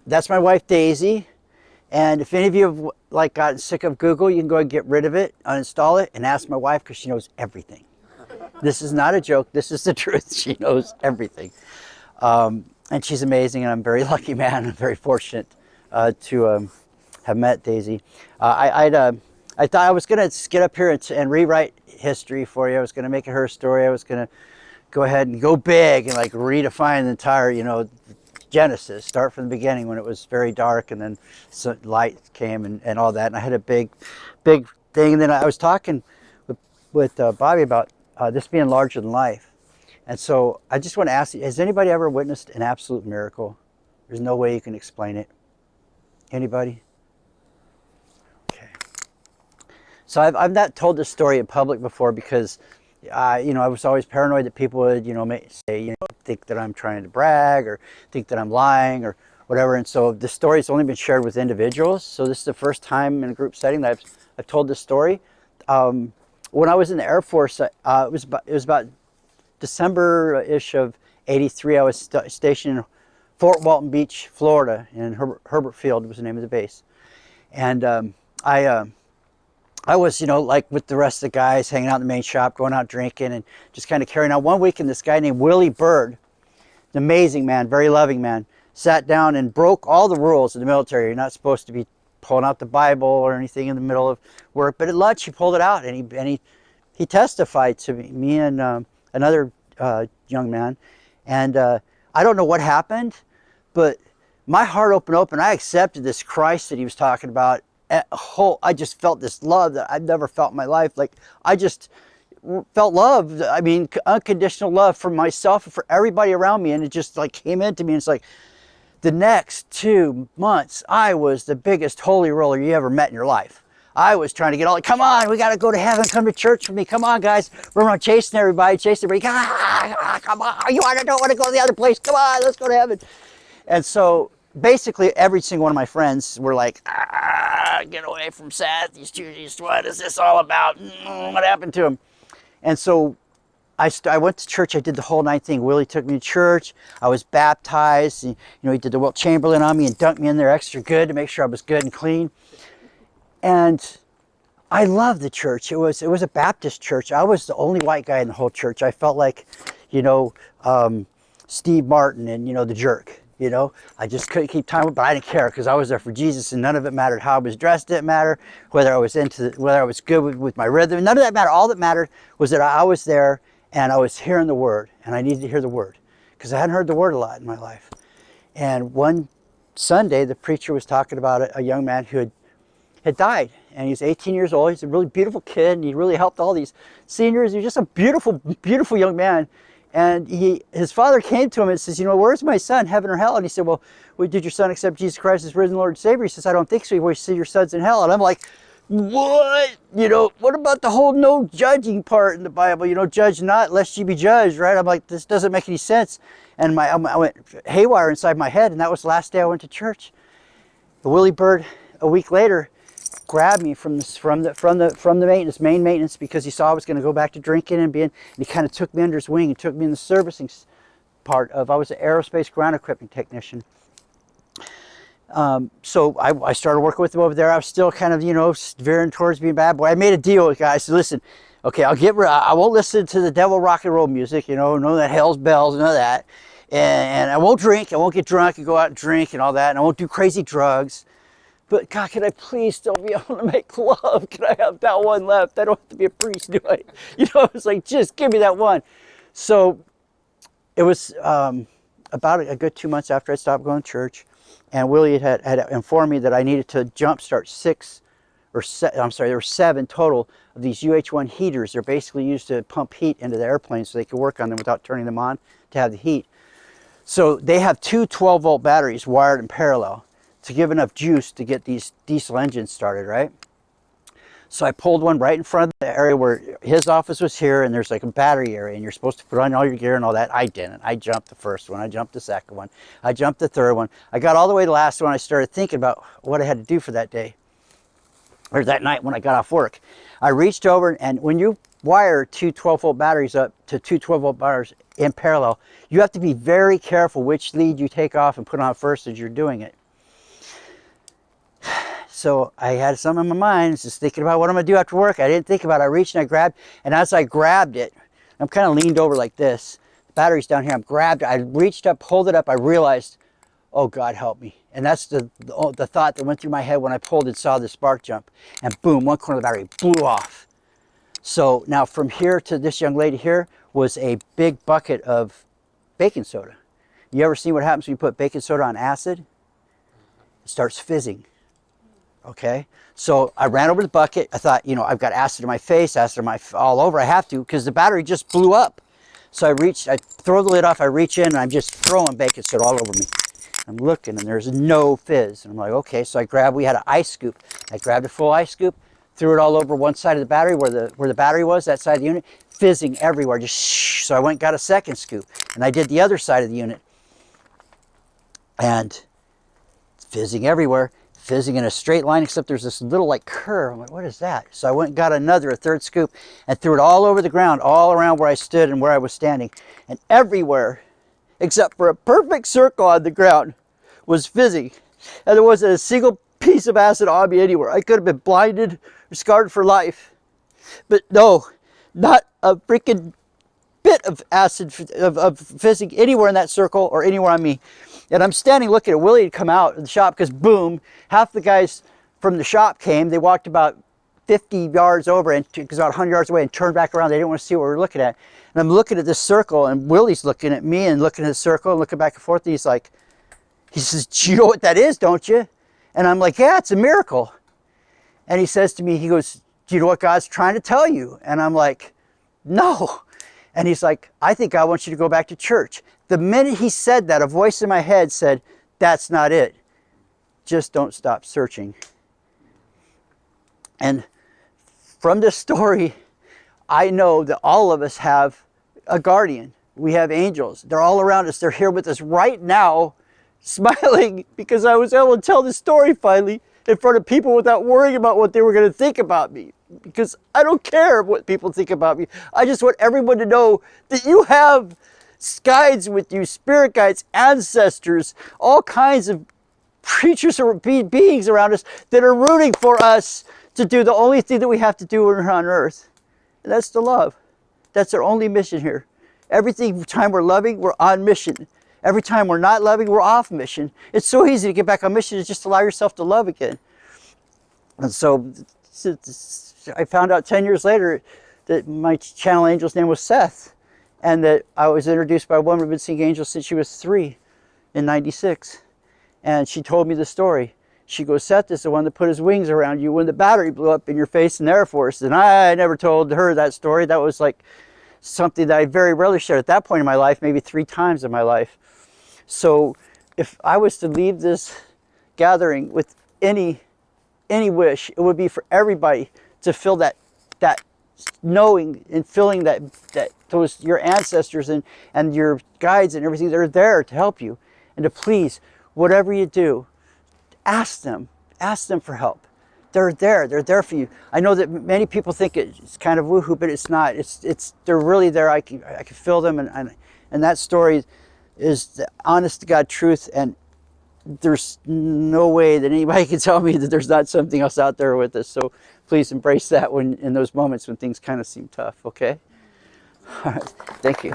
That's my wife, Daisy. And if any of you have like gotten sick of Google, you can go and get rid of it, uninstall it, and ask my wife because she knows everything. This is not a joke. This is the truth. She knows everything. And she's amazing, and I'm a very lucky man. I'm very fortunate to have met Daisy. I thought I was going to get up here and rewrite history for you. I was going to make it her story. I was going to go ahead and go big and like redefine the entire, Genesis, start from the beginning when it was very dark, and then light came and all that. And I had a big thing. And then I was talking with Bobby about this being larger than life. And so I just want to ask you, has anybody ever witnessed an absolute miracle? There's no way you can explain it. Anybody? Okay. So I've not told this story in public before because I was always paranoid that people would, say, think that I'm trying to brag or think that I'm lying or whatever. And so the story's only been shared with individuals. So this is the first time in a group setting that I've told this story. When I was in the Air Force, it was about December-ish of '83. I was stationed in Fort Walton Beach, Florida, and Herbert Field was the name of the base. And I was, like with the rest of the guys, hanging out in the main shop, going out drinking, and just kind of carrying on. One weekend, this guy named Willie Bird, an amazing man, very loving man, sat down and broke all the rules of the military. You're not supposed to be pulling out the Bible or anything in the middle of work. But at lunch, he pulled it out, and he testified to me and another young man. And I don't know what happened, but my heart opened up, and I accepted this Christ that he was talking about. I just felt this love that I've never felt in my life. Like, I just felt love. I mean, unconditional love for myself and for everybody around me. And it just like came into me. And it's like the next 2 months, I was the biggest holy roller you ever met in your life. I was trying to get all like, come on, we got to go to heaven. Come to church with me. Come on, guys. We're around chasing everybody. Come on. You don't want to go to the other place. Come on, let's go to heaven. And so basically every single one of my friends were like, get away from Seth. What is this all about? What happened to him? And so I went to church. I did the whole night thing. Willie took me to church. I was baptized. He did the Wilt Chamberlain on me and dunked me in there extra good to make sure I was good and clean. And I loved the church. It was a Baptist church. I was the only white guy in the whole church. I felt like, Steve Martin and, the jerk. I just couldn't keep time, but I didn't care because I was there for Jesus, and none of it mattered how I was dressed. Didn't matter whether I was whether I was good with my rhythm. None of that mattered. All that mattered was that I was there and I was hearing the word, and I needed to hear the word because I hadn't heard the word a lot in my life. And one Sunday, the preacher was talking about a young man who had died, and he was 18 years old. He's a really beautiful kid, and he really helped all these seniors. He was just a beautiful, beautiful young man. And his father came to him and says, where's my son, heaven or hell? And he said, well, did your son accept Jesus Christ as risen Lord and Savior? He says, I don't think so. He said, your son's in hell. And I'm like, what? What about the whole no judging part in the Bible? Judge not lest you be judged, right? I'm like, this doesn't make any sense. And I went haywire inside my head, and that was the last day I went to church. The Willie Bird, a week later, grabbed me from the main maintenance because he saw I was going to go back to drinking and he kind of took me under his wing and took me in the servicing part I was an aerospace ground equipment technician. So I started working with him over there. I was still kind of, veering towards being a bad boy. I made a deal with guys. I said, listen, okay, I won't listen to the devil rock and roll music, none of that hell's bells, none of that. And I won't drink. I won't get drunk and go out and drink and all that. And I won't do crazy drugs. But God, can I please still be able to make love? Can I have that one left? I don't have to be a priest, do I? It's like, just give me that one. So it was about a good 2 months after I stopped going to church, and Willie had informed me that I needed to jumpstart there were 7 total of these UH-1 heaters. They're basically used to pump heat into the airplane so they could work on them without turning them on to have the heat. So they have 2 12-volt batteries wired in parallel to give enough juice to get these diesel engines started, right? So I pulled one right in front of the area where his office was here, and there's like a battery area, and you're supposed to put on all your gear and all that. I didn't. I jumped the first one. I jumped the second one. I jumped the third one. I got all the way to the last one. I started thinking about what I had to do for that day. or that night when I got off work, I reached over, and when you wire two 12-volt batteries up to two 12-volt batteries in parallel, you have to be very careful which lead you take off and put on first as you're doing it. So I had some in my mind, just thinking about what I'm going to do after work. I didn't think about it. I reached and I grabbed, and as I grabbed it, I'm kind of leaned over like this. The battery's down here. I grabbed it. I reached up, pulled it up. I realized, oh, God, help me. And that's the thought that went through my head when I pulled and saw the spark jump. And boom, one corner of the battery blew off. So now from here to this young lady here was a big bucket of baking soda. You ever seen what happens when you put baking soda on acid? It starts fizzing. Okay, so I ran over the bucket. I thought, you know, I've got acid in my face, acid in my all over. I have to, because the battery just blew up. So I reached, I throw the lid off, I reach in, and I'm just throwing baking soda all over me. I'm looking, and there's no fizz. And I'm like, okay. So I grabbed, we had an ice scoop. I grabbed a full ice scoop, threw it all over one side of the battery where the battery was, that side of the unit, fizzing everywhere. Just shh. So I went and got a second scoop, and I did the other side of the unit, and fizzing everywhere. Fizzing in a straight line, except there's this little like curve. I'm like, what is that? So I went and got a third scoop, and threw it all over the ground, all around where I stood and where I was standing. And everywhere, except for a perfect circle on the ground, was fizzing. And there wasn't a single piece of acid on me anywhere. I could have been blinded or scarred for life. But no, not a freaking bit of acid, of fizzing anywhere in that circle or anywhere on me. And I'm standing looking at Willie had come out of the shop, because boom, half the guys from the shop came. They walked about 50 yards over, and because about 100 yards away, and turned back around. They didn't want to see what we were looking at. And I'm looking at this circle, and Willie's looking at me and looking at the circle and looking back and forth. And he's like, he says, "Do you know what that is, don't you?" And I'm like, "Yeah, it's a miracle." And he says to me, he goes, "Do you know what God's trying to tell you?" And I'm like, "No." And he's like, "I think God wants you to go back to church." The minute he said that, a voice in my head said, "That's not it. Just don't stop searching." And from this story, I know that all of us have a guardian. We have angels. They're all around us. They're here with us right now, smiling because I was able to tell the story finally in front of people without worrying about what they were going to think about me. Because I don't care what people think about me. I just want everyone to know that you have guides with you, spirit guides, ancestors, all kinds of creatures or beings around us that are rooting for us to do the only thing that we have to do when we're on earth. And that's to love. That's our only mission here. Every time we're loving, we're on mission. Every time we're not loving, we're off mission. It's so easy to get back on mission. It's just allow yourself to love again. And so I found out 10 years later that my channel angel's name was Seth, and that I was introduced by a woman who'd been seeing angels since she was 3 in '96. And she told me the story. She goes, "Seth is the one that put his wings around you when the battery blew up in your face in the Air Force." And I never told her that story. That was like something that I very rarely shared at that point in my life, maybe 3 times in my life. So if I was to leave this gathering with any wish, it would be for everybody to feel that knowing and feeling that those your ancestors and your guides and everything, they're there to help you. And to please, whatever you do, ask them for help. They're there for you. I know that many people think it's kind of woohoo, but it's not. They're really there. I can feel them, and that story is the honest to God truth, and there's no way that anybody can tell me that there's not something else out there with us. So please embrace that in those moments when things kind of seem tough, okay? All right, thank you.